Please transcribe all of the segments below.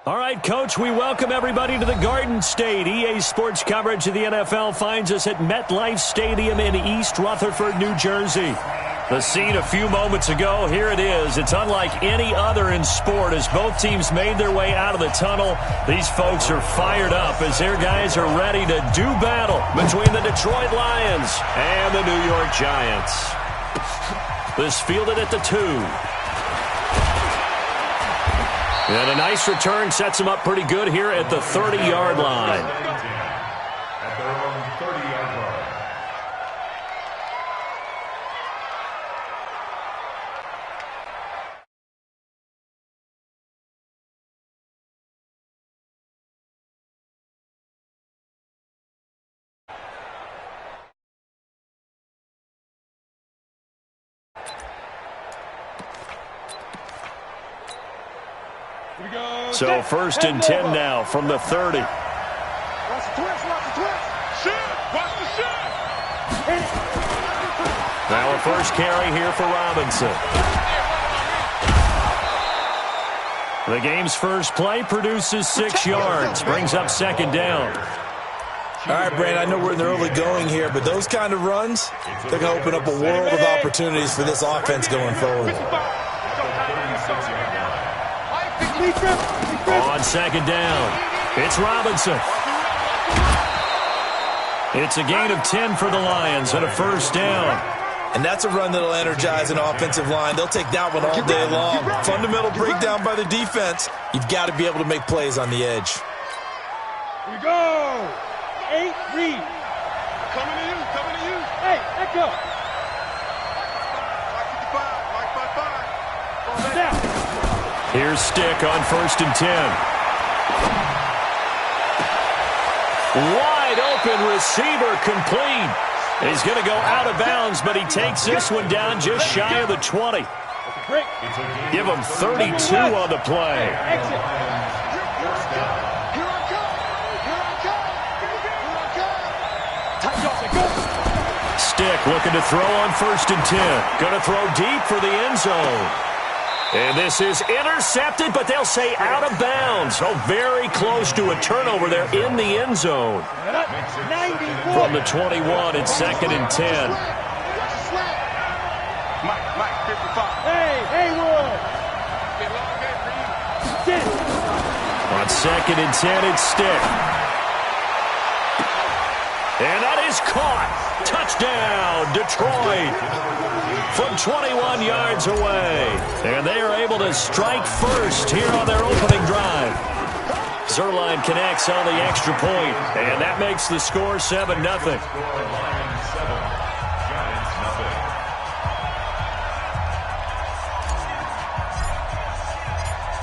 All right, Coach, we welcome everybody to the Garden State. EA Sports coverage of the NFL finds us at MetLife Stadium in East Rutherford, New Jersey. The scene a few moments ago, here it is. It's unlike any other in sport as both teams made their way out of the tunnel. These folks are fired up as their guys are ready to do battle between the Detroit Lions and the New York Giants. This fielded at the 2. And a nice return sets him up pretty good here at the 30-yard line. At their own 30-yard line. So 1st and 10 now from the 30. Watch the twist, watch the twist. Shoot! Watch the shoot! Now a first carry here for Robinson. The game's first play produces 6 yards, brings up 2nd down. All right, Brand, I know we're in the early going here, but those kind of runs, they're going to open up a world of opportunities for this offense going forward. On 2nd down, it's Robinson. It's a gain of 10 for the Lions and a first down. And that's a run that'll energize an offensive line. They'll take that one all day long. Fundamental breakdown by the defense. You've got to be able to make plays on the edge. Here we go. 8, read. Coming to you, coming to you. Hey, let go. Down. Here's Stick on 1st and 10. Wide open receiver complete. He's going to go out of bounds, but he takes this one down just shy of the 20. Give him 32 on the play. Stick looking to throw on 1st and 10. Going to throw deep for the end zone. And this is intercepted, but they'll say out of bounds. So very close to a turnover there in the end zone. From the 21, it's 2nd and 10. Mike, 55. Hey, Haywood. On 2nd and 10, it's Stick. And that is caught. Touchdown, Detroit. From 21 yards away. And they are able to strike first here on their opening drive. Zerline connects on the extra point, and that makes the score 7-0.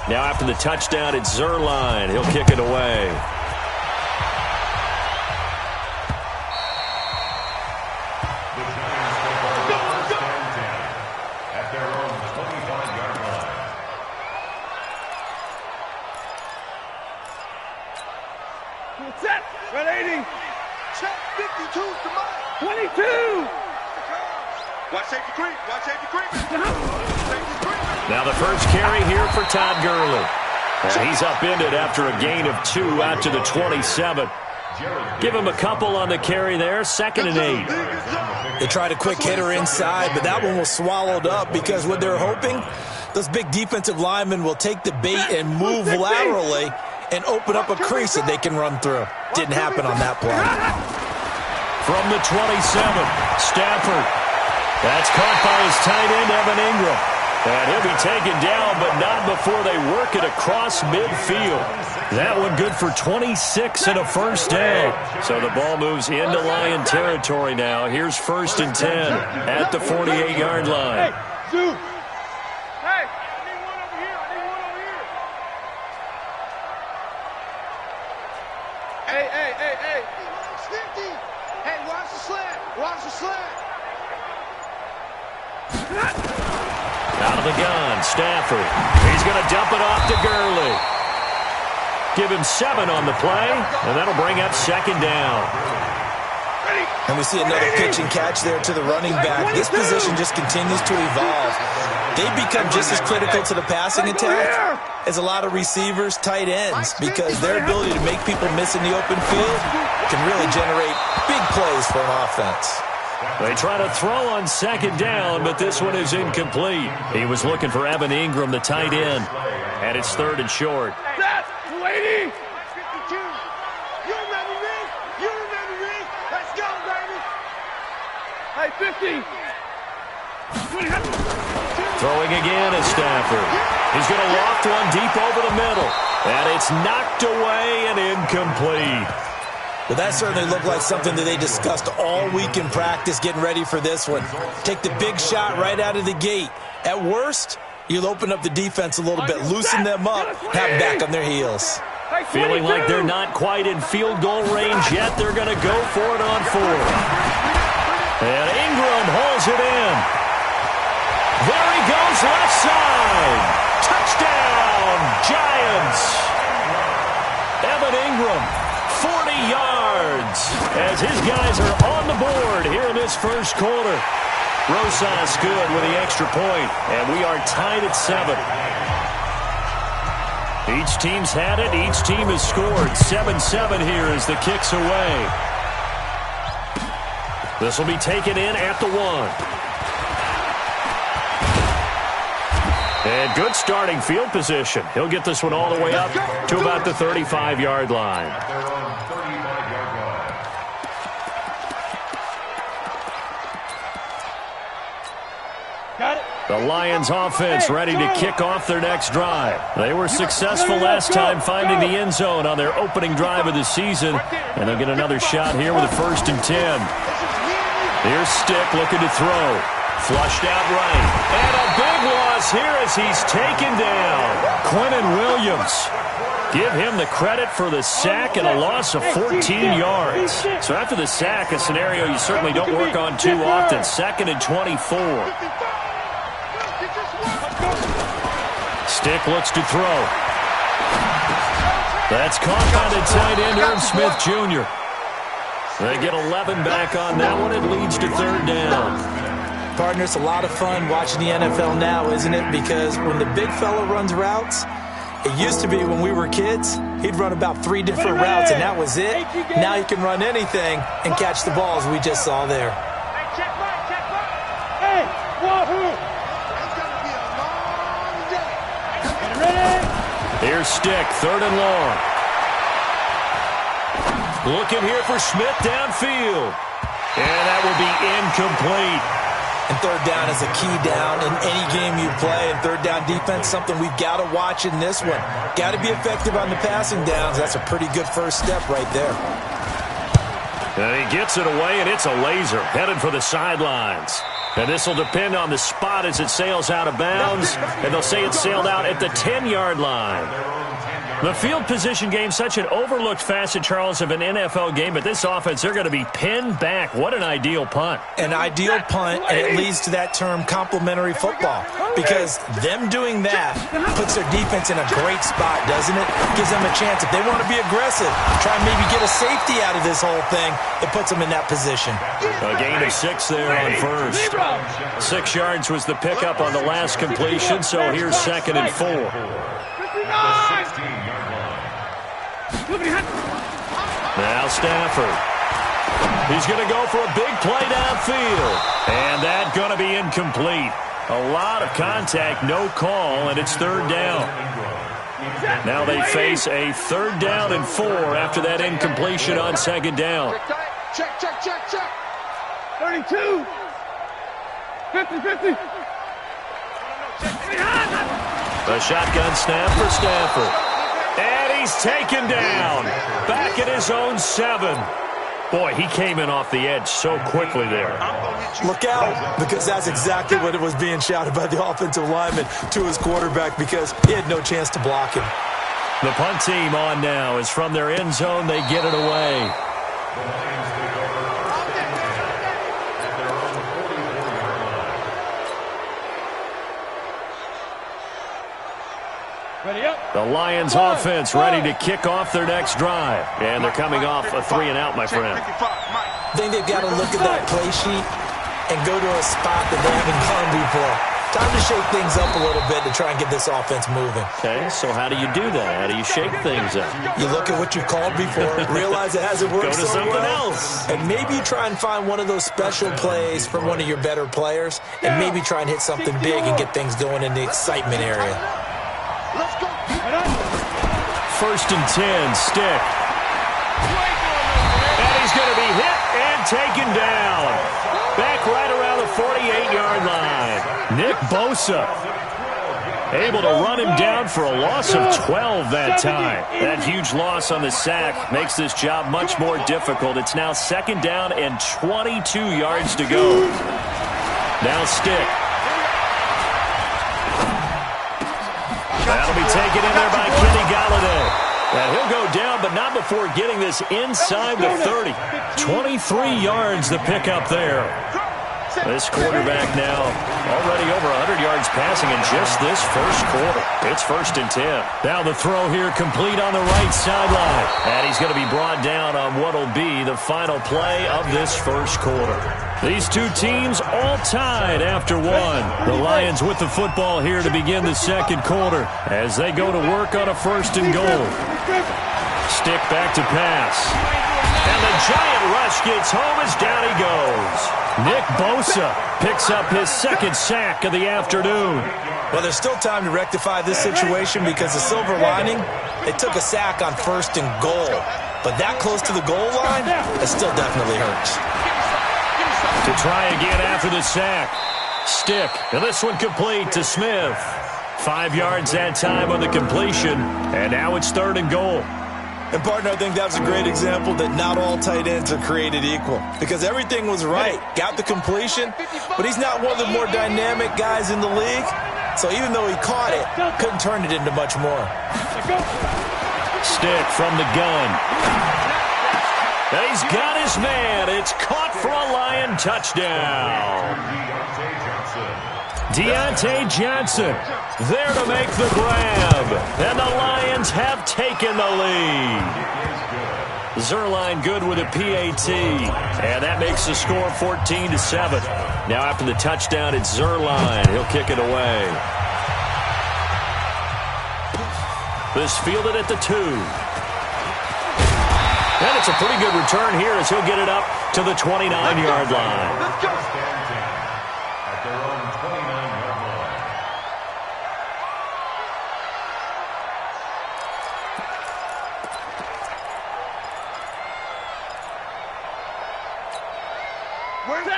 Now after the touchdown, it's Zerline. He'll kick it away. Set. 180. Check 52 to Mike. 22. Watch safety creep. Watch safety creep. Safety creep. Now the first carry here for Todd Gurley. And he's upended after a gain of 2 out to the 27. Give him a couple on the carry there. 2nd and 8. They tried a quick hitter inside, but that one was swallowed up because what they're hoping, those big defensive linemen will take the bait and move laterally and open up a crease that they can run through. Didn't happen on that play. From the 27, Stafford. That's caught by his tight end, Evan Ingram. And he'll be taken down, but not before they work it across midfield. That one good for 26 and a first down. So the ball moves into Lion territory now. Here's 1st and 10 at the 48-yard line. Hey, Zoo. Hey, I need one over here. Hey. Hey, watch the slant. Watch the slant. Out of the gun, Stafford. He's going to dump it off to Gurley. Give him 7 on the play, and that'll bring up 2nd down. Ready. And we see another pitch and catch there to the running back. This position just continues to evolve. They become just as critical to the passing attack as a lot of receivers, tight ends, because their ability to make people miss in the open field can really generate big plays for an offense. They try to throw on second down, but this one is incomplete. He was looking for Evan Ingram, the tight end, and it's third and short. That's 280. 52. You remember me? You remember me? Let's go, baby. Hey, 50. Throwing again is Stafford. He's going to loft one deep over the middle, and it's knocked away and incomplete. Well, that certainly looked like something that they discussed all week in practice getting ready for this one. Take the big shot right out of the gate. At worst, you'll open up the defense a little bit, loosen them up, have them back on their heels. Feeling like they're not quite in field goal range yet, they're going to go for it on fourth. And Ingram holds it in. There he goes, left side. Touchdown, Giants. Evan Ingram, 40 yards, as his guys are on the board here in this first quarter. Rosas good with the extra point, and we are tied at 7. Each team's had it. Each team has scored. 7-7 here as the kick's away. This will be taken in at the 1. And good starting field position. He'll get this one all the way up to about the 35-yard line. Got it. The Lions offense ready to kick off their next drive. They were successful last time finding the end zone on their opening drive of the season. And they'll get another shot here with a 1st and 10. Here's Stick looking to throw. Flushed out right. And a big loss here as he's taken down. Quinnen Williams. Give him the credit for the sack and a loss of 14 yards. So after the sack, a scenario you certainly don't work on too often. 2nd and 24. Stick looks to throw. That's caught by the tight end, Irv Smith Jr. They get 11 back on that one. It leads to 3rd down. Partner, it's a lot of fun watching the NFL now, isn't it? Because when the big fella runs routes, it used to be when we were kids, he'd run about 3 different routes, and that was it. Now he can run anything and catch the balls we just saw there. Hey, check back, check back. Hey, wahoo! It's going to be a long day. Get ready? Here's Stick, 3rd and long. Looking here for Smith downfield. And that will be incomplete. And 3rd down is a key down in any game you play. And 3rd down defense, something we've got to watch in this one. Got to be effective on the passing downs. That's a pretty good first step right there. And he gets it away, and it's a laser headed for the sidelines. And this will depend on the spot as it sails out of bounds. And they'll say it sailed out at the 10-yard line. The field position game, such an overlooked facet, Charles, of an NFL game, but this offense, they're going to be pinned back. What an ideal punt. An ideal punt, and it leads to that term complementary football, because them doing that puts their defense in a great spot, doesn't it? Gives them a chance. If they want to be aggressive, try and maybe get a safety out of this whole thing, it puts them in that position. A gain of 6 there on first. 6 yards was the pickup on the last completion, so here's 2nd and 4. Now Stafford. He's going to go for a big play downfield. And that's going to be incomplete. A lot of contact, no call, and it's 3rd down. Now they face a 3rd down and 4 after that incompletion on 2nd down. Check, check, check, check. 32. 50. The shotgun snap for Stafford. And he's taken down. Back at his own 7. Boy, he came in off the edge so quickly there. Look out, because that's exactly what it was being shouted by the offensive lineman to his quarterback, because he had no chance to block him. The punt team on now is from their end zone. They get it away. The Lions offense ready to kick off their next drive. And they're coming off a 3-and-out, my friend. I think they've got to look at that play sheet and go to a spot that they haven't gone before. Time to shake things up a little bit to try and get this offense moving. Okay, so how do you do that? How do you shake things up? You look at what you called before, realize it hasn't worked Go to so something well, else. and maybe you try and find one of those special plays from one of your better players, and maybe try and hit something big and get things going in the excitement area. Let's go. 1st and 10, Stick. And he's going to be hit and taken down. Back right around the 48-yard line. Nick Bosa able to run him down for a loss of 12 that time. That huge loss on the sack makes this job much more difficult. It's now 2nd down and 22 yards to go. Now Stick. That'll be taken in there by Kenny Galladay. And he'll go down, but not before getting this inside the 30. 23 yards the pickup there. This quarterback now already over 100 yards passing in just this first quarter. It's 1st and 10. Now the throw here complete on the right sideline. And he's going to be brought down on what will be the final play of this first quarter. These two teams all tied after one. The Lions with the football here to begin the second quarter as they go to work on a 1st and goal. Stick back to pass. And the giant rush gets home as down he goes. Nick Bosa picks up his 2nd sack of the afternoon. Well, there's still time to rectify this situation because the silver lining, they took a sack on 1st and goal. But that close to the goal line, it still definitely hurts. To try again after the sack. Stick. And this one complete to Smith. 5 yards that time on the completion. And now it's 3rd and goal. And, partner, I think that's a great example that not all tight ends are created equal. Because everything was right. Got the completion, but he's not one of the more dynamic guys in the league. So even though he caught it, couldn't turn it into much more. Stick from the gun. And he's got his man. It's caught for a Lion touchdown. Deontay Johnson there to make the grab. And the Lions have taken the lead. Zuerlein good with a PAT. And that makes the score 14-7. Now after the touchdown, it's Zuerlein. He'll kick it away. This fielded at the 2. And it's a pretty good return here as he'll get it up to the 29-yard line. Let's go. At their own 29-yard line.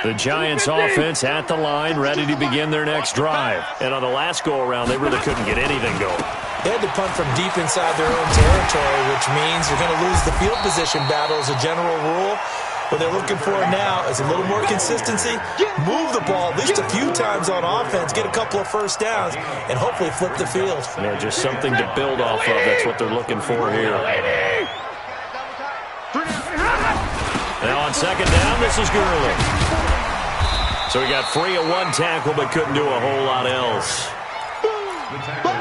The Giants offense at the line, ready to begin their next drive. And on the last go-around, they really couldn't get anything going. They had to punt from deep inside their own territory, which means you're going to lose the field position battle as a general rule. What they're looking for now is a little more consistency, move the ball at least a few times on offense, get a couple of first downs, and hopefully flip the field. Yeah, just something to build off of. That's what they're looking for here. Now on 2nd down, this is Gurley. So he got free of one tackle but couldn't do a whole lot else.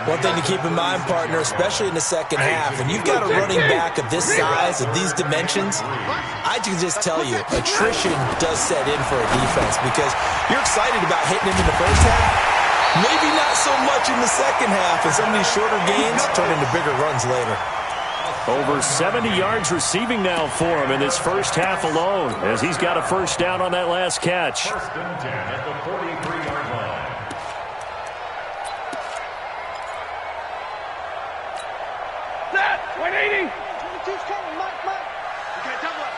One thing to keep in mind, partner, especially in the second half, when you've got a running back of this size, of these dimensions, I can just tell you, attrition does set in for a defense because you're excited about hitting him in the first half, maybe not so much in the second half, and some of these shorter gains turn into bigger runs later. Over 70 yards receiving now for him in this first half alone as he's got a first down on that last catch. 1st and 10 at the 43-yard line. Set. 180. 22's coming. Mike. Okay, double up.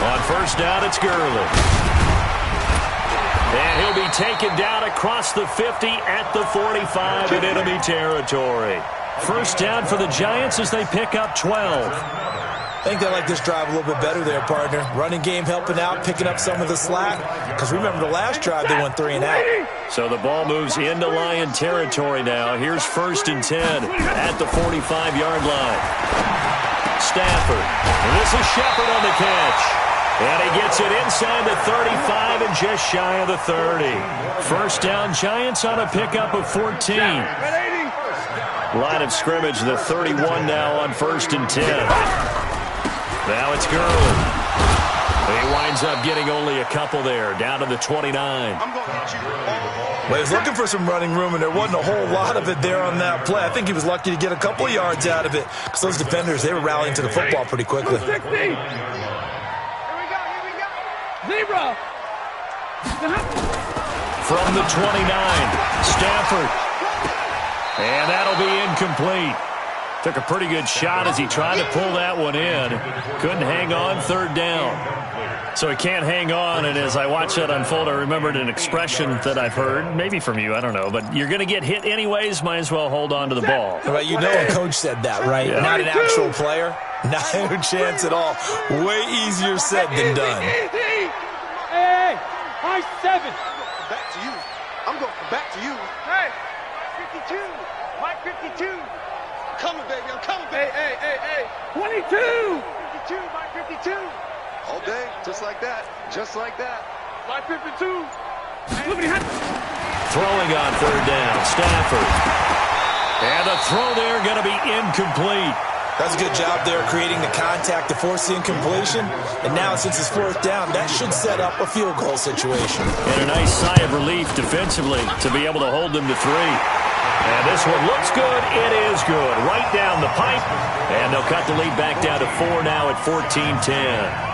On 1st down, it's Gurley. And he'll be taken down across the 50 at the 45 in enemy territory. First down for the Giants as they pick up 12. I think they like this drive a little bit better there, partner. Running game helping out, picking up some of the slack. Because remember, the last drive, they went 3 and out. So the ball moves into Lion territory now. Here's 1st and 10 at the 45-yard line. Stafford. And this is Shepard on the catch. And he gets it inside the 35 and just shy of the 30. First down, Giants on a pickup of 14. Line of scrimmage, the 31 now on 1st and 10. Now it's Gurley. He winds up getting only a couple there, down to the 29. I'm going to hit you all. Well, he was looking for some running room, and there wasn't a whole lot of it there on that play. I think he was lucky to get a couple of yards out of it because those defenders, they were rallying to the football pretty quickly. 60. Here we go. Zebra. From the 29, Stafford. And that'll be incomplete. Took a pretty good shot as he tried to pull that one in. Couldn't hang on, third down. So he can't hang on, and as I watched that unfold, I remembered an expression that I've heard, maybe from you, I don't know, but you're going to get hit anyways, might as well hold on to the ball. Well, you know a coach said that, right? Yeah. Not an actual player. No chance at all. Way easier said than done. Hey, high 7. Back to you. I'm going back to you. Hey, 52. Mike 52. I'm coming, baby. I'm coming, baby. Hey. 22. 52, Mike 52. All day, just like that. Just like that. Mike 52. Throwing on third down, Stafford. And the throw there going to be incomplete. That's a good job there creating the contact to force the incompletion. And now since it's fourth down, that should set up a field goal situation. And a nice sigh of relief defensively to be able to hold them to 3. And this one looks good. It is good. Right down the pipe. And they'll cut the lead back down to 4 now at 14-10.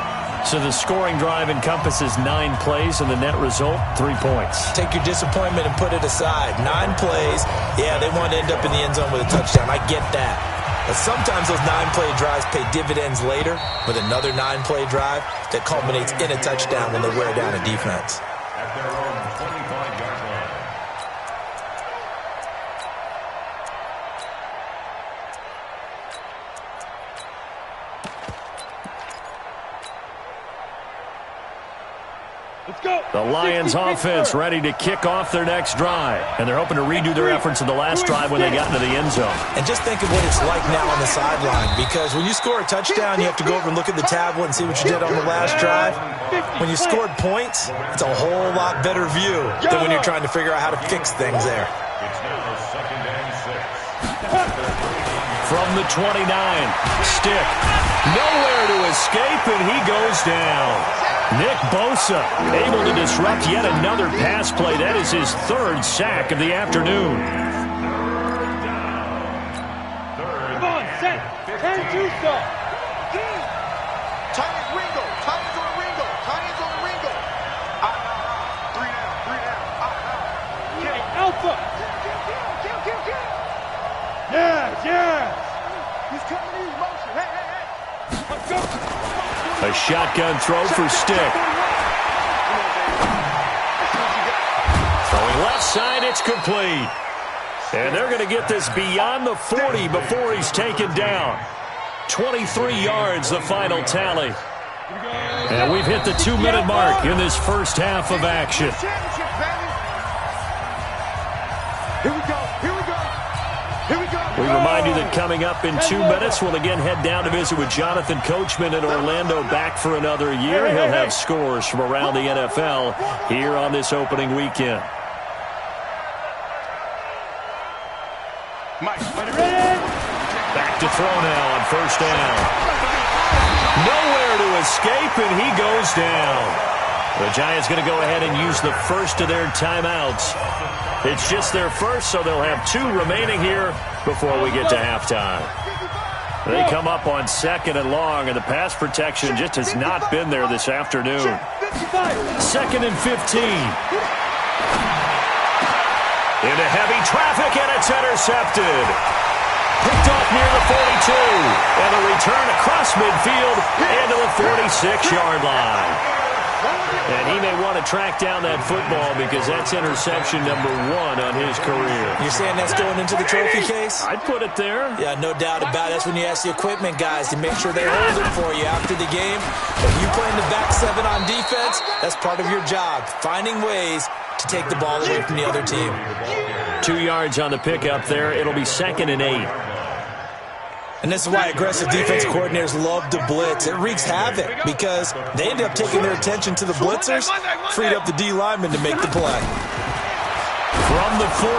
So the scoring drive encompasses 9 plays, and the net result, 3 points. Take your disappointment and put it aside. 9 plays. Yeah, they want to end up in the end zone with a touchdown. I get that. But sometimes those 9-play drives pay dividends later with another 9-play drive that culminates in a touchdown when they wear down a defense. At their own 25-yard line. Let's go. The Lions offense ready to kick off their next drive. And they're hoping to redo their efforts in the last drive when they got into the end zone. And just think of what it's like now on the sideline, because when you score a touchdown, you have to go over and look at the tablet and see what you did on the last drive. When you scored points, it's a whole lot better view than when you're trying to figure out how to fix things there. It's now 2nd and 6. From the 29, Stick. Nowhere to escape, and he goes down. Nick Bosa able to disrupt yet another pass play. That is his 3rd sack of the afternoon. Come on, set. 10-2 stop. Tight end Ringo. Tight ends on Ringo. Tight ends on Ringo. 3 down. Okay, Alpha. Yes. He's coming in motion. Hey. Let's go. A shotgun throw for Stick. Throwing left side, it's complete. And they're going to get this beyond the 40 before he's taken down. 23 yards, the final tally. And we've hit the 2-minute mark in this first half of action. We remind you that coming up in 2 minutes, we'll again head down to visit with Jonathan Coachman in Orlando, back for another year. He'll have scores from around the NFL here on this opening weekend. Back to throw now on first down. Nowhere to escape, and he goes down. The Giants going to go ahead and use the first of their timeouts. It's just their first, so they'll have 2 remaining here before we get to halftime. They come up on 2nd and long, and the pass protection just has not been there this afternoon. 2nd and 15. Into heavy traffic, and it's intercepted. Picked off near the 42. And a return across midfield into the 46-yard line. And he may want to track down that football because that's interception number 1 on his career. You're saying that's going into the trophy case? I'd put it there. Yeah, no doubt about it. That's when you ask the equipment guys to make sure they hold it for you after the game. If you play in the back 7 on defense, that's part of your job, finding ways to take the ball away from the other team. 2 yards on the pickup there. It'll be 2nd and 8. And this is why aggressive defense coordinators love to blitz. It wreaks havoc because they end up taking their attention to the blitzers, freed up the D lineman to make the play. From the 44,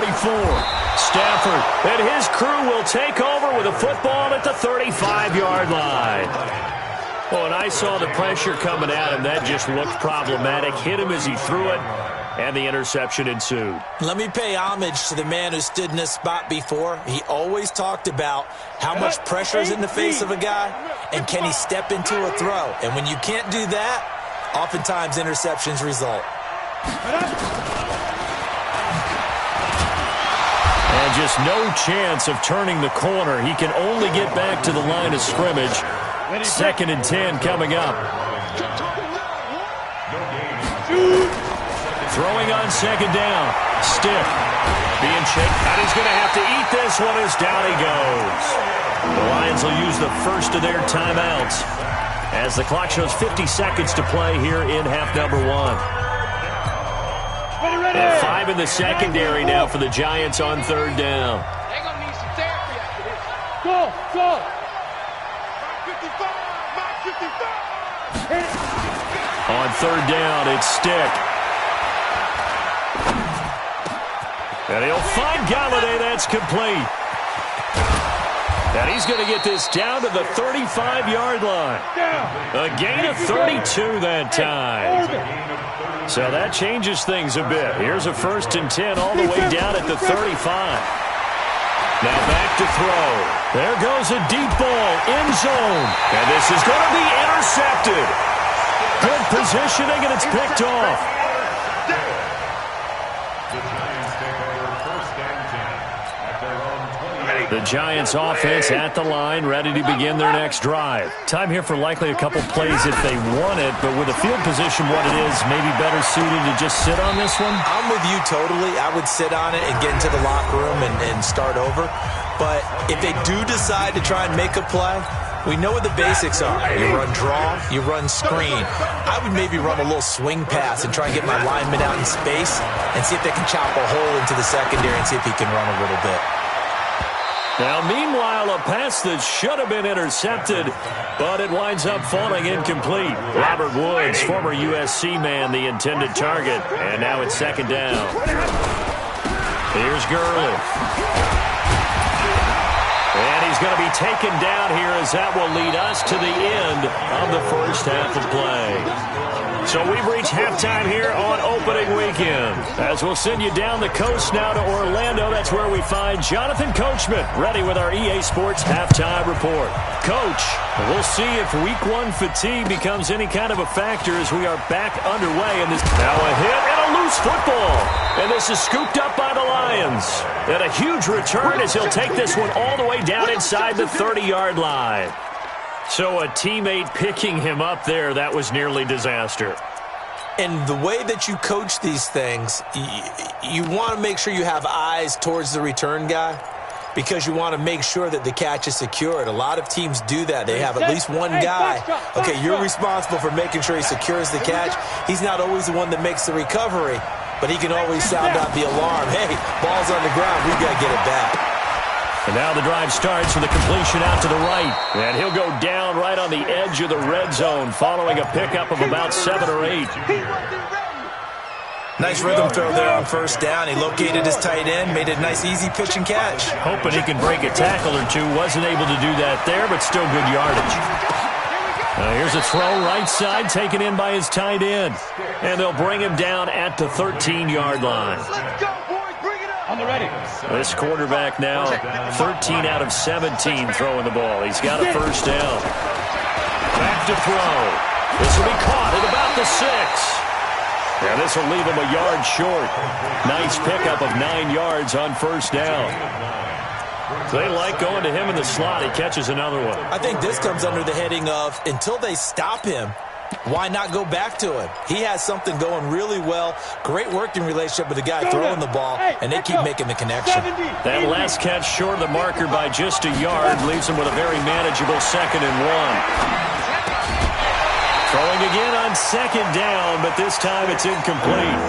Stafford and his crew will take over with a football at the 35-yard line. Well, and I saw the pressure coming at him. That just looked problematic. Hit him as he threw it, and the interception ensued. Let me pay homage to the man who stood in this spot before. He always talked about how much pressure is in the face of a guy, and can he step into a throw. And when you can't do that, oftentimes interceptions result. And just no chance of turning the corner. He can only get back to the line of scrimmage. 2nd and 10 coming up. Throwing on 2nd down. Stick. Being checked. And he's going to have to eat this one as down he goes. The Lions will use the first of their timeouts as the clock shows 50 seconds to play here in half number 1. And 5 in the secondary now for the Giants on 3rd down. They're going to need some therapy after this. Go, go. 55, 55. On 3rd down, it's Stick. And he'll find Galladay. That's complete. And he's going to get this down to the 35-yard line. A gain of 32 that time. So that changes things a bit. Here's a 1st and 10 all the way down at the 35. Now back to throw. There goes a deep ball, end zone. And this is going to be intercepted. Good positioning, and it's picked off. The Giants offense at the line, ready to begin their next drive. Time here for likely a couple plays if they want it, but with the field position what it is, maybe better suited to just sit on this one? I'm with you totally. I would sit on it and get into the locker room and start over. But if they do decide to try and make a play, we know what the basics are. You run draw, you run screen. I would maybe run a little swing pass and try and get my lineman out in space and see if they can chop a hole into the secondary and see if he can run a little bit. Now, meanwhile, a pass that should have been intercepted, but it winds up falling incomplete. Robert Woods, former USC man, the intended target, and now it's 2nd down. Here's Gurley. And he's going to be taken down here as that will lead us to the end of the first half of play. So we've reached halftime here on opening weekend. As we'll send you down the coast now to Orlando, that's where we find Jonathan Coachman ready with our EA Sports halftime report. Coach, we'll see if week 1 fatigue becomes any kind of a factor as we are back underway in this. Now a hit and a loose football. And this is scooped up by the Lions. And a huge return as he'll take this one all the way down inside the 30-yard line. So a teammate picking him up there, that was nearly disaster. And the way that you coach these things, you want to make sure you have eyes towards the return guy because you want to make sure that the catch is secured. A lot of teams do that. They have at least one guy. Okay, you're responsible for making sure he secures the catch. He's not always the one that makes the recovery, but he can always sound out the alarm. Hey, ball's on the ground. We got to get it back. And now the drive starts with a completion out to the right. And he'll go down right on the edge of the red zone following a pickup of about 7 or 8. Nice rhythm throw there on 1st down. He located his tight end, made a nice easy pitch and catch. Hoping he can break a tackle or two. Wasn't able to do that there, but still good yardage. Here's a throw right side taken in by his tight end. And they'll bring him down at the 13-yard line. Let's go, boys. Bring it up. On the ready. This quarterback now 13 out of 17 throwing the ball. He's got a 1st down. Back to throw. This will be caught at about the 6. And this will leave him a yard short. Nice pickup of 9 yards on 1st down. They like going to him in the slot. He catches another one. I think this comes under the heading of until they stop him, why not go back to him? He has something going really well. Great working relationship with the guy throwing the ball, and they keep making the connection. That last catch short of the marker by just a yard leaves him with a very manageable 2nd and 1. Throwing again on 2nd down, but this time it's incomplete.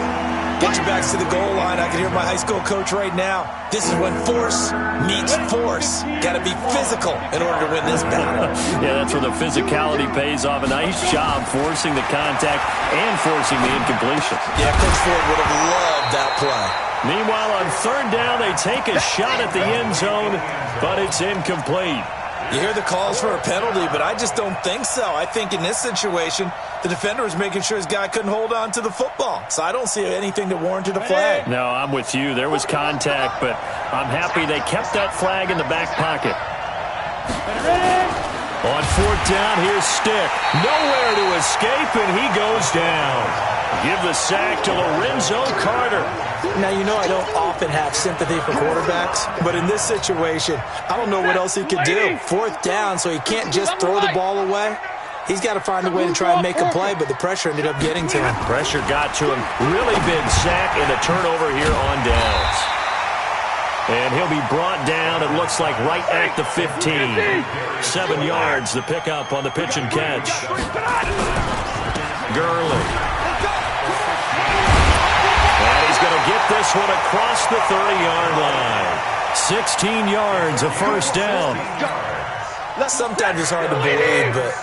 Get your backs to the goal line. I can hear my high school coach right now. This is when force meets force. Got to be physical in order to win this battle. Yeah, that's where the physicality pays off. A nice job forcing the contact and forcing the incompletion. Yeah, Coach Ford would have loved that play. Meanwhile, on 3rd down, they take a shot at the end zone, but it's incomplete. You hear the calls for a penalty, but I just don't think so. I think in this situation, the defender was making sure his guy couldn't hold on to the football. So I don't see anything that warranted a flag. No, I'm with you. There was contact, but I'm happy they kept that flag in the back pocket. On fourth down, here's Stick. Nowhere to escape, and he goes down. Give the sack to Lorenzo Carter. Now, you know I don't often have sympathy for quarterbacks, but in this situation, I don't know what else he could do. Fourth down, so he can't just throw the ball away. He's got to find a way to try and make a play, but the pressure ended up getting to him. Pressure got to him. Really big sack and a turnover here on downs. And he'll be brought down, it looks like, right at the 15. 7 yards, the pickup on the pitch and catch. Gurley. And he's going to get this one across the 30-yard line. 16 yards, a first down. Sometimes it's hard to believe, but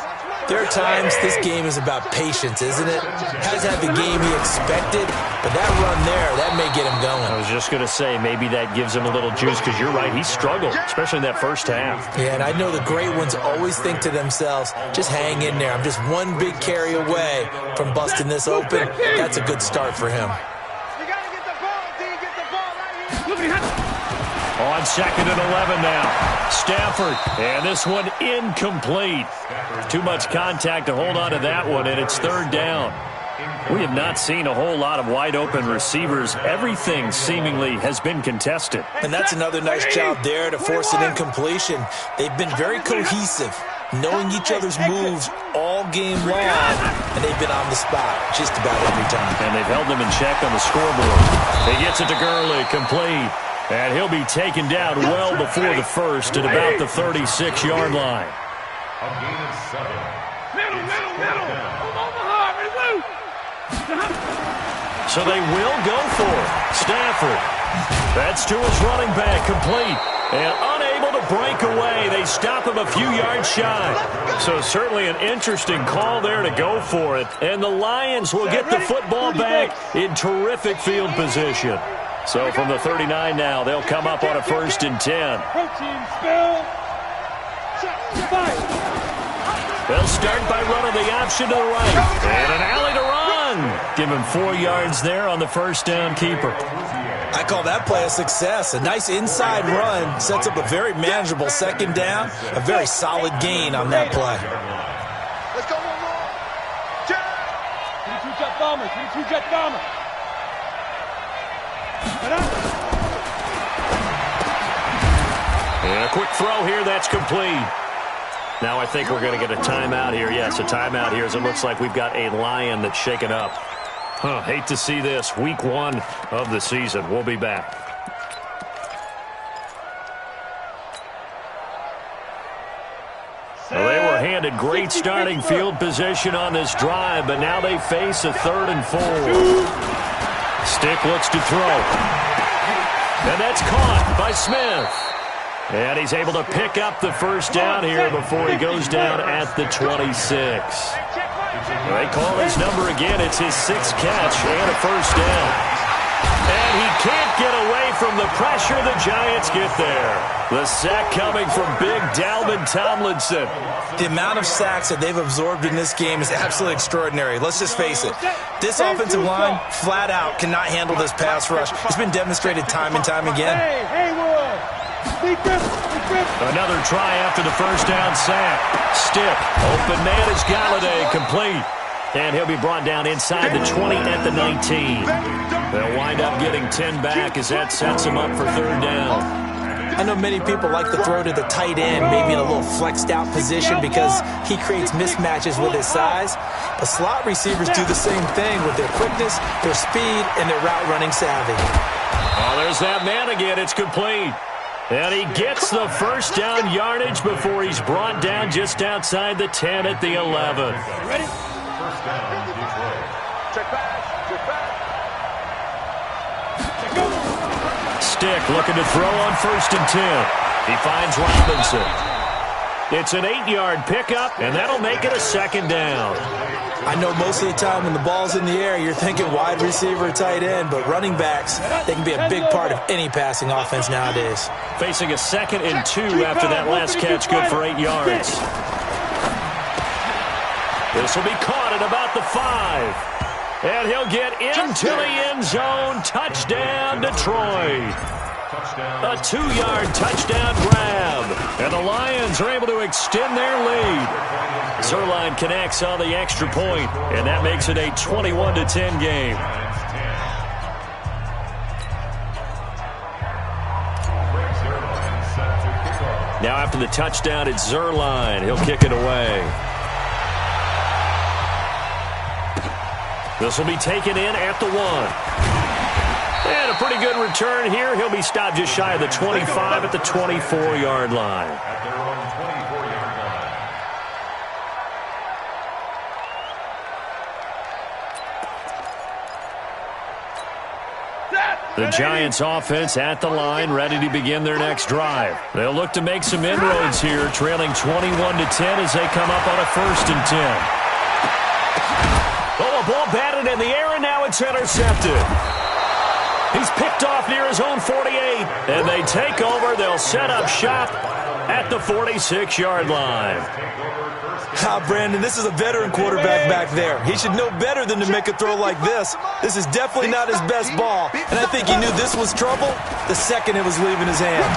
there are times this game is about patience, isn't it? Hasn't had the game he expected, but that run there, that may get him going. I was just going to say, maybe that gives him a little juice, because you're right, he struggled, especially in that first half. Yeah, and I know the great ones always think to themselves, just hang in there. I'm just one big carry away from busting this open. That's a good start for him. You got to get the ball, D. Get the ball right here. On second and 11 now. Stafford, and this one incomplete. Too much contact to hold on to that one, and it's third down. We have not seen a whole lot of wide-open receivers. Everything seemingly has been contested. And that's another nice job there to force an incompletion. They've been very cohesive, knowing each other's moves all game long, and they've been on the spot just about every time. And they've held them in check on the scoreboard. He gets it to Gurley, complete. And he'll be taken down well before the first at about the 36-yard line. A gain of 7. Middle. Omaha, So they will go for it. Stafford. That's to his running back, complete. And unable to break away. They stop him a few yards shy. So certainly an interesting call there to go for it. And the Lions will get the football back in terrific field position. So from the 39 now, they'll come up on a 1st and 10. They'll start by running the option to the right. And an alley to run. Give him 4 yards there on the first down keeper. I call that play a success. A nice inside run sets up a very manageable second down. A very solid gain on that play. Let's go, one more. Jack. 22 jet bomber. And a quick throw here, that's complete. Now I think we're going to get a timeout here. Yes, a timeout here as it looks like we've got a Lion that's shaken up. Hate to see this. Week 1 of the season. We'll be back. Well, they were handed great starting field position on this drive, but now they face a 3rd and 4. Stick looks to throw. And that's caught by Smith. And he's able to pick up the first down here before he goes down at the 26. They call his number again. It's his 6th catch and a first down. And he can't get away from the pressure. The Giants get there. The sack coming from big Dalvin Tomlinson. The amount of sacks that they've absorbed in this game is absolutely extraordinary. Let's just face it. This offensive line, flat out, cannot handle this pass rush. It's been demonstrated time and time again. Another try after the first down sack. Stick. Open man is Galladay, complete. And he'll be brought down inside the 20 at the 19. They'll wind up getting 10 back as that sets him up for 3rd down. I know many people like to throw to the tight end, maybe in a little flexed out position because he creates mismatches with his size. But slot receivers do the same thing with their quickness, their speed, and their route running savvy. Oh, there's that man again. It's complete. And he gets the first down yardage before he's brought down just outside the 10 at the 11. Ready? First down, Detroit. Check back. Stick looking to throw on 1st and 10. He finds Robinson. It's an 8-yard pickup, and that'll make it a second down. I know most of the time when the ball's in the air, you're thinking wide receiver, tight end, but running backs, they can be a big part of any passing offense nowadays. Facing a 2nd and 2 after that last catch, good for 8 yards. This will be caught at about the 5. And he'll get into the end zone. Touchdown, Detroit. A 2-yard touchdown grab. And the Lions are able to extend their lead. Zerline connects on the extra point, and that makes it a 21-10 game. Now after the touchdown, it's Zerline. He'll kick it away. This will be taken in at the 1. And a pretty good return here. He'll be stopped just shy of the 25 at the 24-yard line. At their own 24-yard line. The Giants offense at the line, ready to begin their next drive. They'll look to make some inroads here, trailing 21-10 as they come up on a 1st and 10. Oh, a ball batted in the air, and now it's intercepted. He's picked off near his own 48, and they take over. They'll set up shop at the 46-yard line. Brandon, this is a veteran quarterback back there. He should know better than to make a throw like this. This is definitely not his best ball, and I think he knew this was trouble the second it was leaving his hand.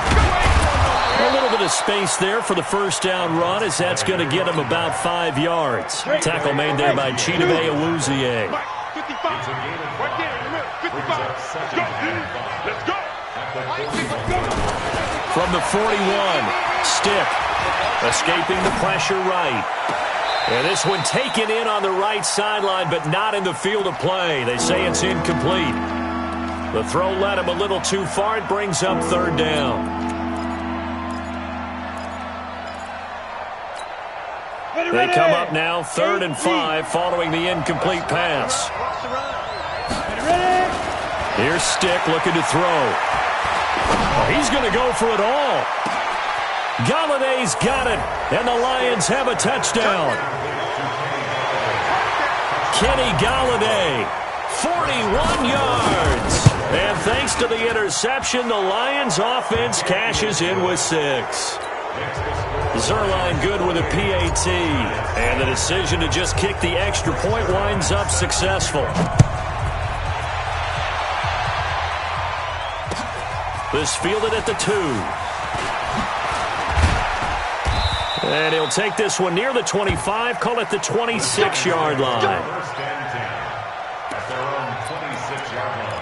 A little bit of space there for the first down run, as that's going to get him about 5 yards. Tackle made there by Chidobe Awuzie. 55. Right there in the middle. 55. Let's go. From the 41, Stick escaping the pressure right. And this one taken in on the right sideline, but not in the field of play. They say it's incomplete. The throw led him a little too far. It brings up 3rd down. They come up now 3rd and 5 following the incomplete pass. Here's Stick looking to throw. He's going to go for it all. Galladay's got it, and the Lions have a touchdown. Kenny Galladay, 41 yards. And thanks to the interception, the Lions offense cashes in with 6. Zerline good with a PAT. And the decision to just kick the extra point winds up successful. This fielded at the 2. And he'll take this one near the 25, call it the 26-yard line. 1st and 10 at their own 26-yard line.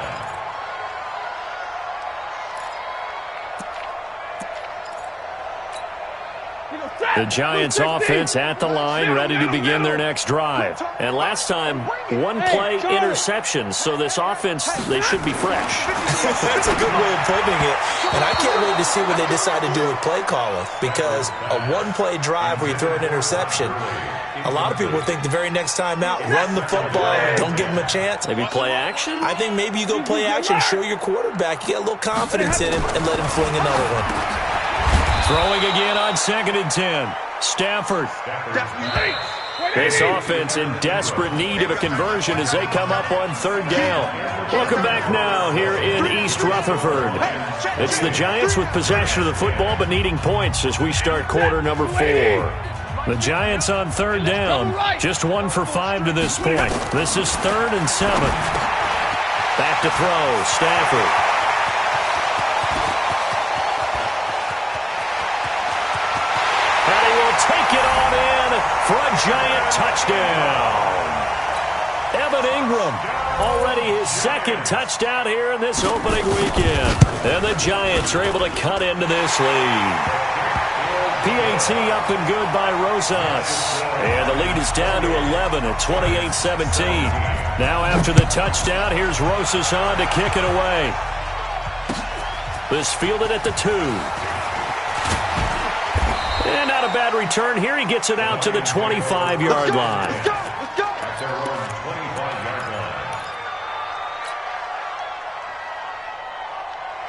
The Giants offense at the line, ready to begin their next drive. And last time, 1-play interception, so this offense, they should be fresh. That's a good way of putting it. And I can't wait to see what they decide to do with play calling, because a 1-play drive where you throw an interception, a lot of people think the very next time out, run the football, don't give them a chance. Maybe play action? I think maybe you go play action, show your quarterback, you get a little confidence in him, and let him fling another one. Throwing again on 2nd and 10. Stafford. This offense in desperate need of a conversion as they come up on 3rd down. Welcome back now here in East Rutherford. It's the Giants with possession of the football but needing points as we start quarter number 4. The Giants on 3rd down, just 1 for 5 to this point. This is 3rd and 7. Back to throw, Stafford. Take it on in for a Giant touchdown. Evan Ingram, already his 2nd touchdown here in this opening weekend. And the Giants are able to cut into this lead. PAT up and good by Rosas. And the lead is down to 11 at 28-17. Now after the touchdown, here's Rosas on to kick it away. This fielded at the 2. And not a bad return here. He gets it out to the 25-yard line. At their own 25-yard line.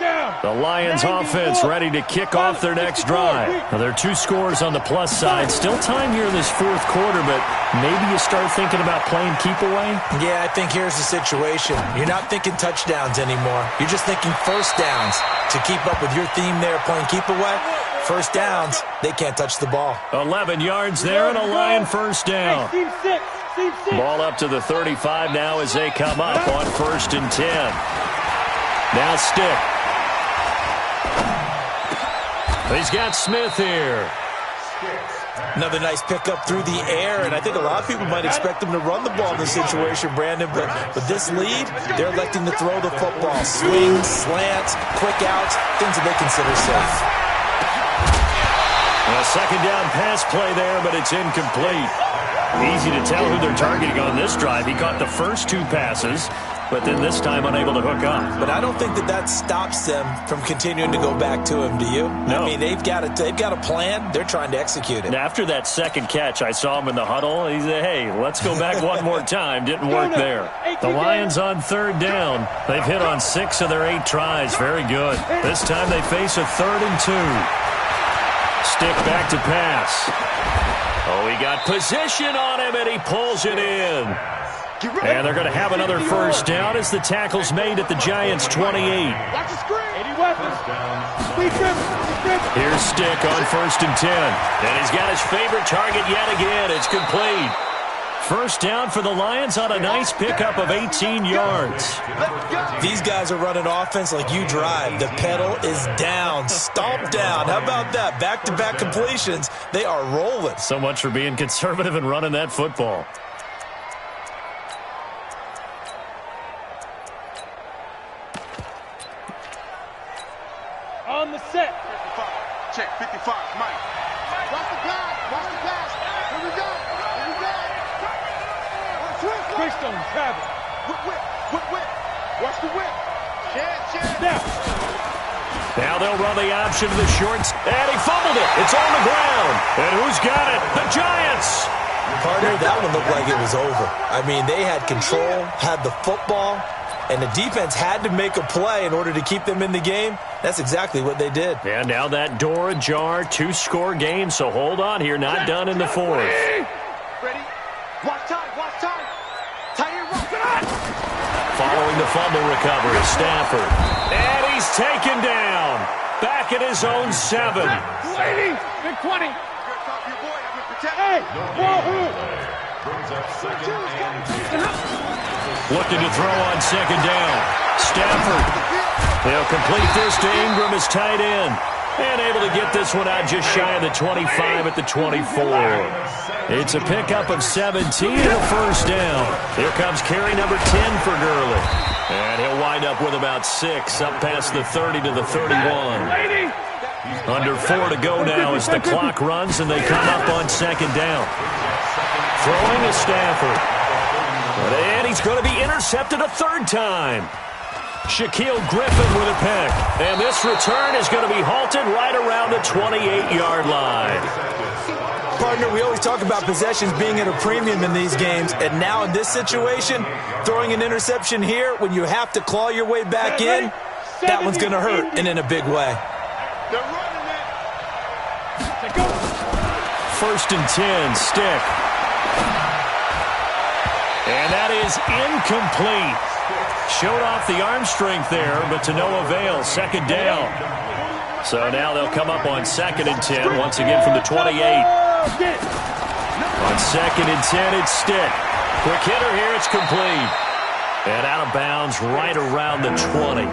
Down. The Lions offense ready to kick off their next drive. Now, there are 2 scores on the plus side. Still time here in this 4th quarter, but maybe you start thinking about playing keep away? Yeah, I think here's the situation. You're not thinking touchdowns anymore. You're just thinking first downs. To keep up with your theme there, playing keep away, first downs, they can't touch the ball. 11 yards there and a Lion first down. Team 6. Team 6. Ball up to the 35 now as they come up on 1st and 10. Now Stick. He's got Smith here. Another nice pickup through the air, and I think a lot of people might expect him to run the ball in this situation, Brandon, but with this lead, they're electing to throw the football. Swings, slants, quick outs, things that they consider safe. A 2nd down pass play there, but it's incomplete. Easy to tell who they're targeting on this drive. He caught the first 2 passes, but then this time unable to hook up. But I don't think that stops them from continuing to go back to him, do you? No. I mean, they've got a plan. They're trying to execute it. And after that 2nd catch, I saw him in the huddle. He said, hey, let's go back one more time. Didn't work there. The Lions on 3rd down. They've hit on 6 of their 8 tries. Very good. This time they face a 3rd and 2. Stick back to pass. Oh, he got position on him, and he pulls it in. And they're going to have another first down as the tackle's made at the Giants' 28. Watch the screen. 80 weapons. Here's Stick on 1st and 10. And he's got his favorite target yet again. It's complete. First down for the Lions on a nice pickup of 18 yards. These guys are running offense like you drive. The pedal is down, stomp down. How about that? Back-to-back completions. They are rolling. So much for being conservative and running that football. On the set. 55. Check. 55. Mike. Watch the pass. Watch the pass. Here we go. Here we go. Greystone travel. Whip. Watch the whip. Chance. Now. Now they'll run the option to the shorts. And he fumbled it. It's on the ground. And who's got it? The Giants. Partner, that one looked like it was over. I mean, they had control, had the football, and the defense had to make a play in order to keep them in the game. That's exactly what they did. And now that door ajar, 2-score game, so hold on here, not done in the 4th. Ready? Watch time. Tight end run. Following the fumble recovery, Stafford. And he's taken down. Back at his own 7. Lady. Big 20. Hey, Brings up 2nd and 10. Looking to throw on 2nd down. Stafford. They'll complete this to Ingram as tight end. And able to get this one out just shy of the 25 at the 24. It's a pickup of 17 and a first down. Here comes carry number 10 for Gurley. And he'll wind up with about 6 up past the 30 to the 31. Under 4 to go now as the clock runs and they come up on 2nd down. Throwing to Stafford. And he's going to be intercepted a 3rd time. Shaquille Griffin with a pick. And this return is going to be halted right around the 28-yard line. Partner, we always talk about possessions being at a premium in these games, and now in this situation, throwing an interception here when you have to claw your way back in, that one's going to hurt, and in a big way. they're running it. 1st and 10, Stick. And that is incomplete. Showed off the arm strength there, but to no avail. 2nd down. So now they'll come up on 2nd and 10, once again from the 28. On 2nd and 10, it's Stick. Quick hitter here, it's complete. And out of bounds right around the 20.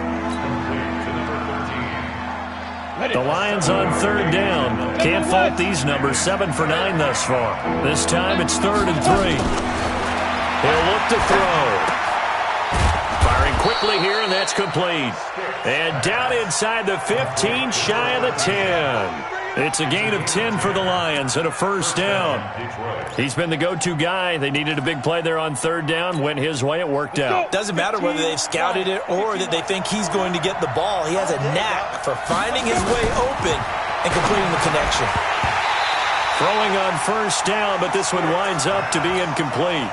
The Lions on 3rd down. Can't fault these numbers. 7 for 9 thus far. This time it's 3rd and 3. He'll look to throw. Firing quickly here, and that's complete. And down inside the 15, shy of the 10. It's a gain of 10 for the Lions and a first down. He's been the go-to guy. They needed a big play there on 3rd down. Went his way. It worked out. Doesn't matter whether they've scouted it or that they think he's going to get the ball. He has a knack for finding his way open and completing the connection. Throwing on 1st down, but this one winds up to be incomplete.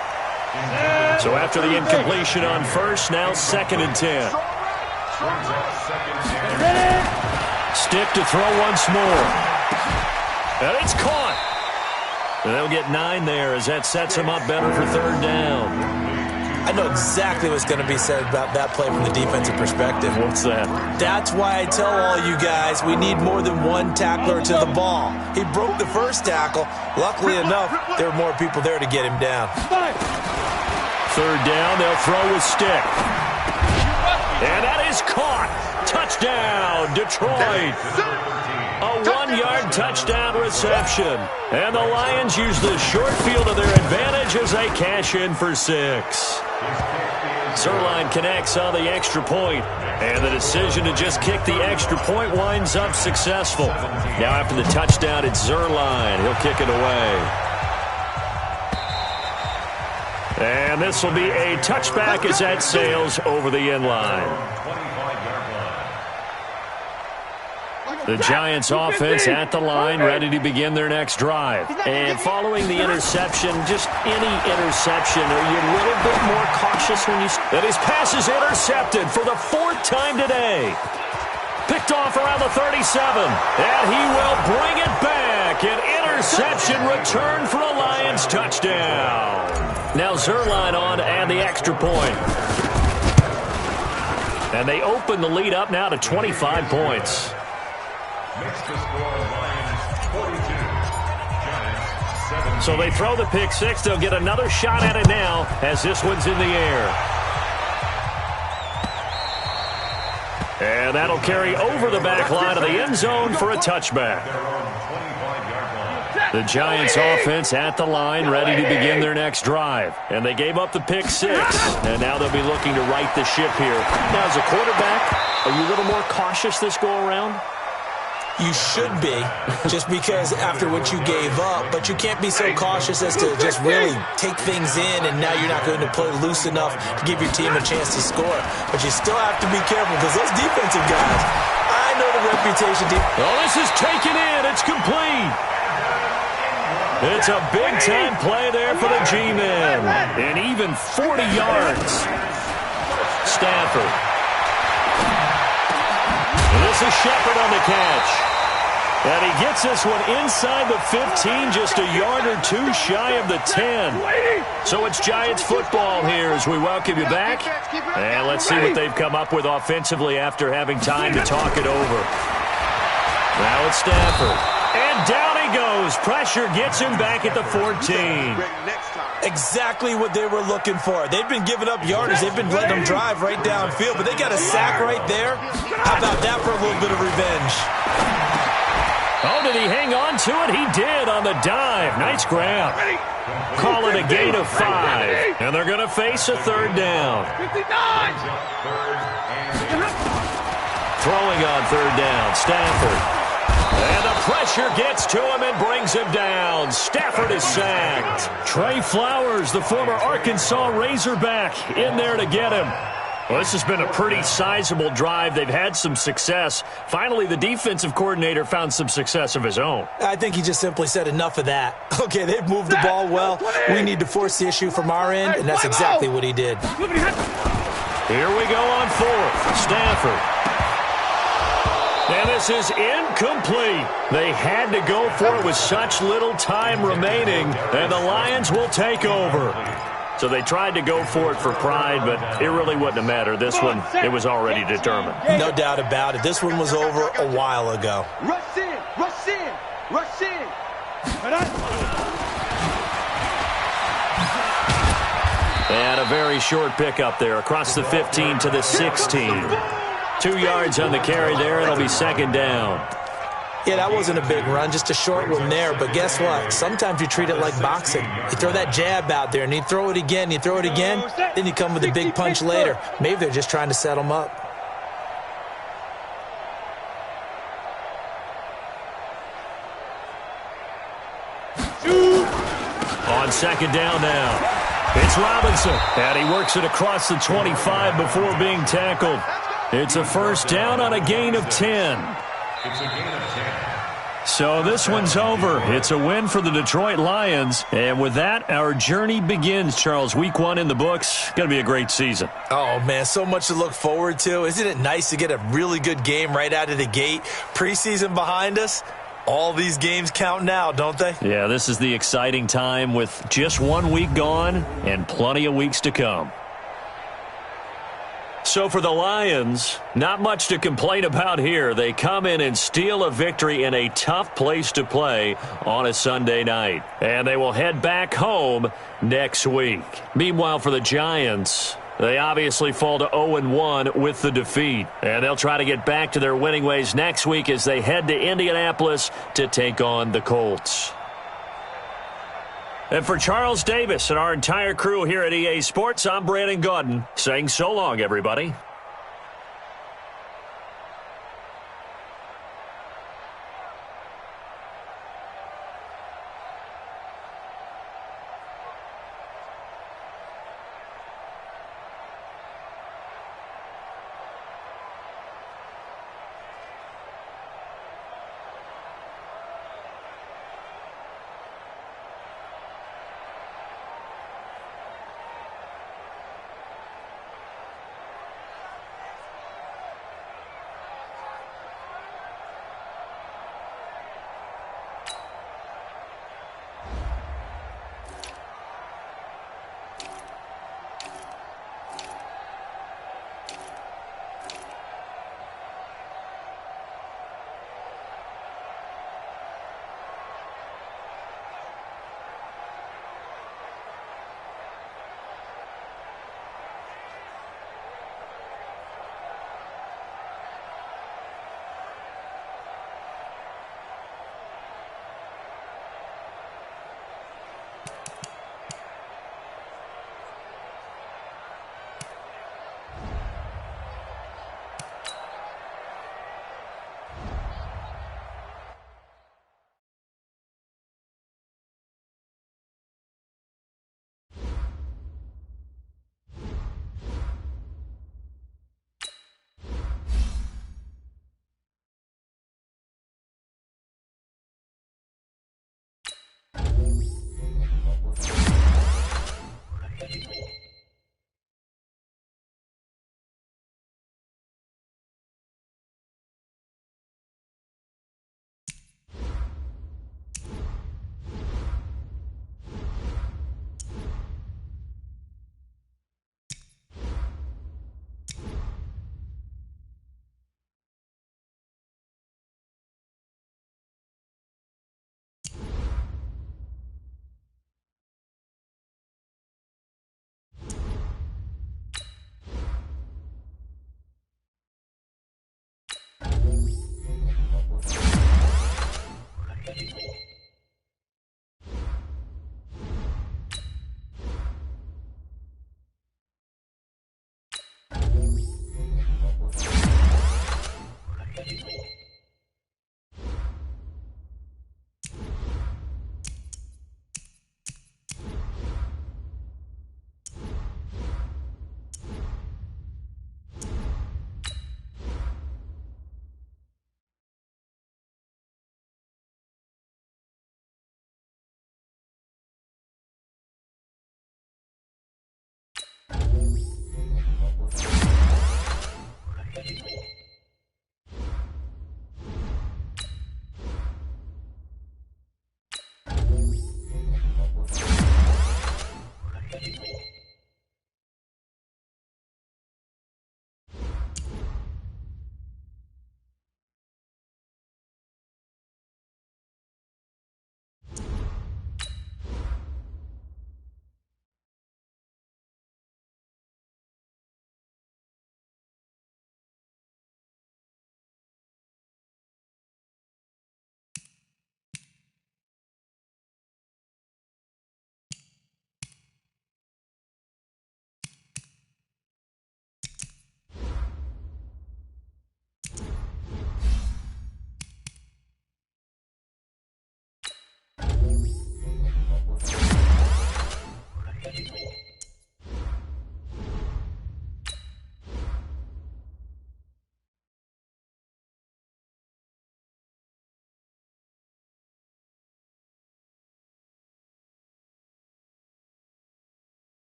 So after the incompletion on 1st, now 2nd and 10. Brings up second down. Stick to throw once more. And it's caught. And they'll get 9 there as that sets them up better for third down. I know exactly what's going to be said about that play from the defensive perspective. What's that? That's why I tell all you guys we need more than one tackler to the ball. He broke the first tackle. Luckily enough, there were more people there to get him down. Third down, they'll throw with stick. And that is caught. Touchdown, Detroit. A 1-yard touchdown reception. And the Lions use the short field to their advantage as they cash in for 6. Zerline connects on the extra point, and the decision to just kick the extra point winds up successful. Now after the touchdown, it's Zerline. He'll kick it away. And this will be a touchback as that sails over the end line. The Giants offense at the line, ready to begin their next drive. And following the interception, just any interception, are you a little bit more cautious when you... And his pass is intercepted for the 4th time today. Picked off around the 37. And he will bring it back. An interception return for a Lions touchdown. Now Zerline on to add the extra point. And they open the lead up now to 25 points. Makes the score Lions 42. Giants 7. So they throw the pick 6. They'll get another shot at it now as this one's in the air. And that'll carry over the back line of the end zone for a touchback. The Giants offense at the line, ready to begin their next drive. And they gave up the pick 6. And now they'll be looking to right the ship here. Now as a quarterback, are you a little more cautious this go around? You should be, just because after what you gave up, but you can't be so cautious as to just really take things in, and now you're not going to play loose enough to give your team a chance to score. But you still have to be careful because those defensive guys, I know the reputation. Oh, this is taken in. It's complete. It's a big-time play there for the G-men. And even 40 yards. Stafford. This is Shepard on the catch. And he gets this one inside the 15, just a yard or 2 shy of the 10. So it's Giants football here as we welcome you back. And let's see what they've come up with offensively after having time to talk it over. Now it's Stafford. And down he goes. Pressure gets him back at the 14. Exactly what they were looking for. They've been giving up yardage. They've been letting them drive right downfield, but they got a sack right there. How about that for a little bit of revenge? Oh, did he hang on to it? He did on the dive. Nice grab. Call it a gain of 5. And they're going to face a third down. Throwing on third down, Stafford. And the pressure gets to him and brings him down. Stafford is sacked. Trey Flowers, the former Arkansas Razorback, in there to get him. Well, this has been a pretty sizable drive. They've had some success. Finally, the defensive coordinator found some success of his own. I think he just simply said enough of that. Okay, they've moved the ball well. We need to force the issue from our end, and that's exactly what he did. Here we go on 4th. Stafford. And this is incomplete. They had to go for it with such little time remaining, and the Lions will take over. So they tried to go for it for pride, but it really wouldn't have mattered. This one, it was already determined. No doubt about it. This one was over a while ago. Rush in, rush in, rush in. And a very short pickup there across the 15 to the 16. 2 yards on the carry there. It'll be second down. Yeah, that wasn't a big run, just a short one there. But guess what? Sometimes you treat it like boxing. You throw that jab out there, and you throw it again, you throw it again, then you come with a big punch later. Maybe they're just trying to set them up. On second down now. It's Robinson, and he works it across the 25 before being tackled. It's a first down on a gain of 10. It's a gain of 10. So this one's over. It's a win for the Detroit Lions. And with that, our journey begins, Charles. Week 1 in the books. Going to be a great season. Oh, man, so much to look forward to. Isn't it nice to get a really good game right out of the gate? Preseason behind us. All these games count now, don't they? Yeah, this is the exciting time with just 1 week gone and plenty of weeks to come. So for the Lions, not much to complain about here. They come in and steal a victory in a tough place to play on a Sunday night. And they will head back home next week. Meanwhile, for the Giants, they obviously fall to 0-1 with the defeat. And they'll try to get back to their winning ways next week as they head to Indianapolis to take on the Colts. And for Charles Davis and our entire crew here at EA Sports, I'm Brandon Gaudin saying so long, everybody.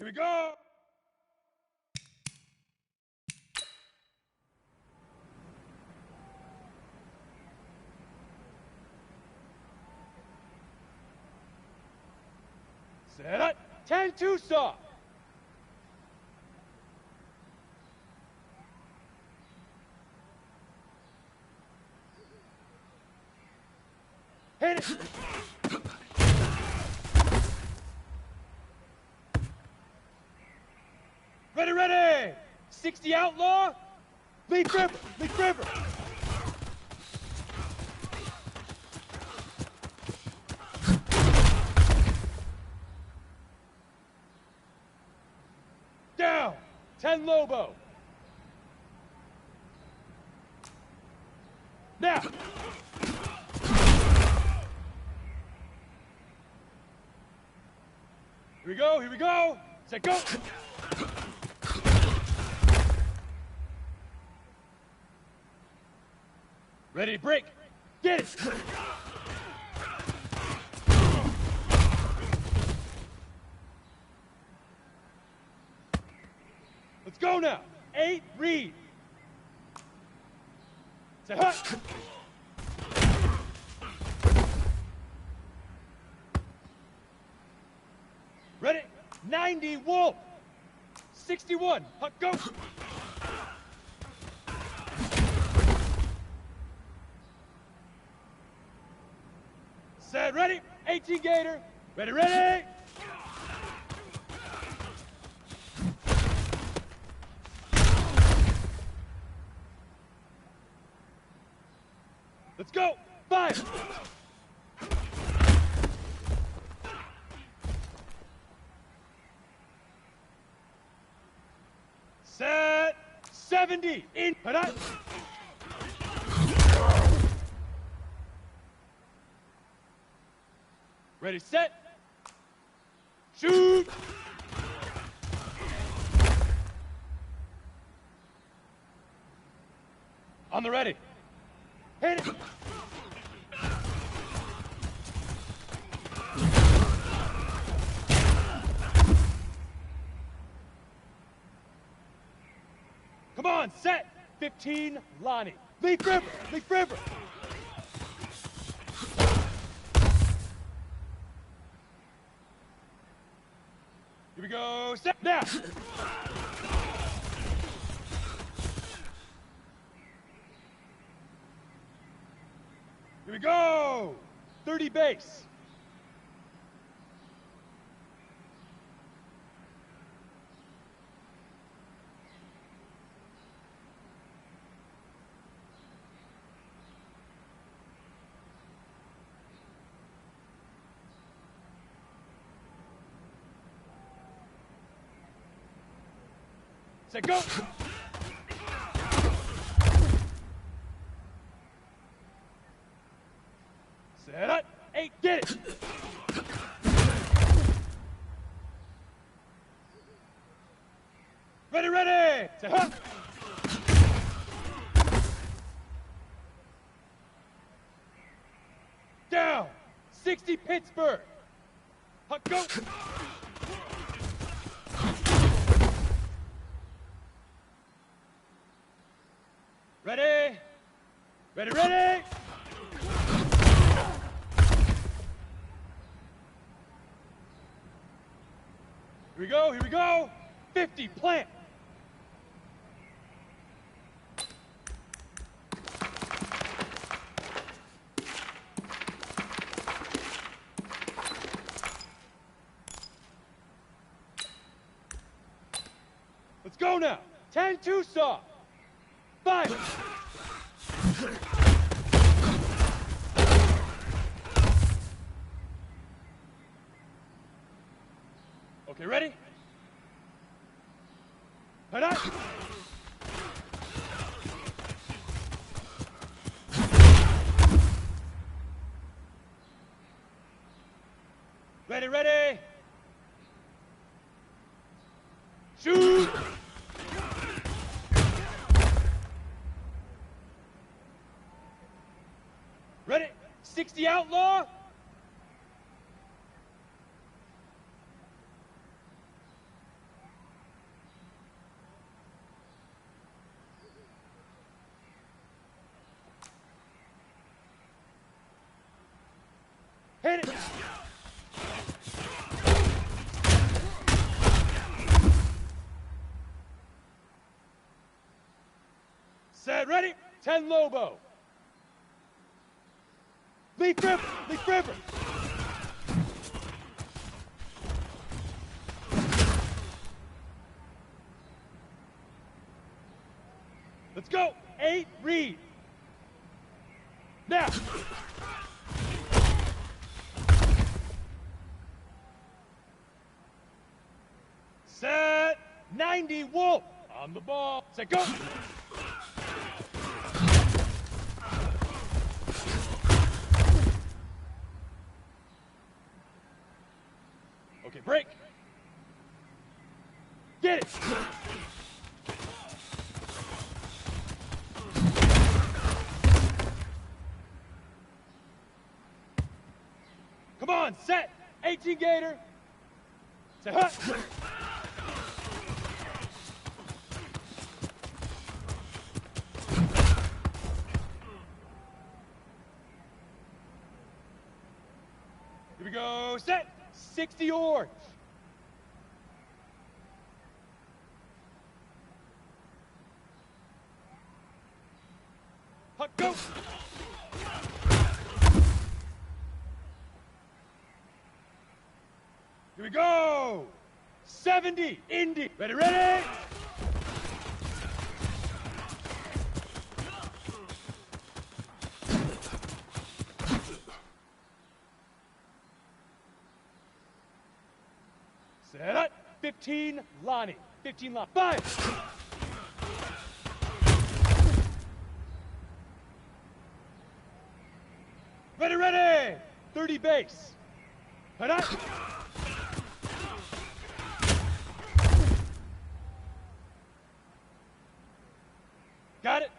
we go. Set up. 10-2 saw. Hit it. Ready, ready. 60 outlaw. Leaf river, leaf river. Down. 10 Lobo. Now. Here we go, here we go. Set, go. Ready to break. Get it. Let's go now. 8, read. Set, hut. Ready? 90, wolf. 61, hut, go. Set, ready? 18, gator. Ready, ready. Let's go. 5. Set. 70. In. Ready, set. Shoot. On the ready. Hit it. Come on, set. 15, Lonnie. Leaf river, leaf river. Here we go, set, now. Here we go. 30 base. Set, go. Set up. 8, get it. Ready, ready. Set up. Down. 60, Pittsburgh. Hut, go. Ready? Ready, ready! Here we go, here we go! 50, plant! Let's go now! 10-2 saw! 5! Okay, ready? Head up! Ready, ready! Shoot! Ready? 60 outlaw! Hit it. Set, ready. 10 Lobo. Leaf river. Leaf river. Let's go. 8 read. Now. Set. 90 Wolf. On the ball. Set, go. Okay, break. Get it. Come on, set. 18 Gator. Set, hut. Here we go, set. 60 Orange. Hut, go. Here we go. 70 Indy. Ready, ready. Set up. 15 Lonnie. 15 Lonnie. 5. Ready, ready. 30 base. Head up. Got it.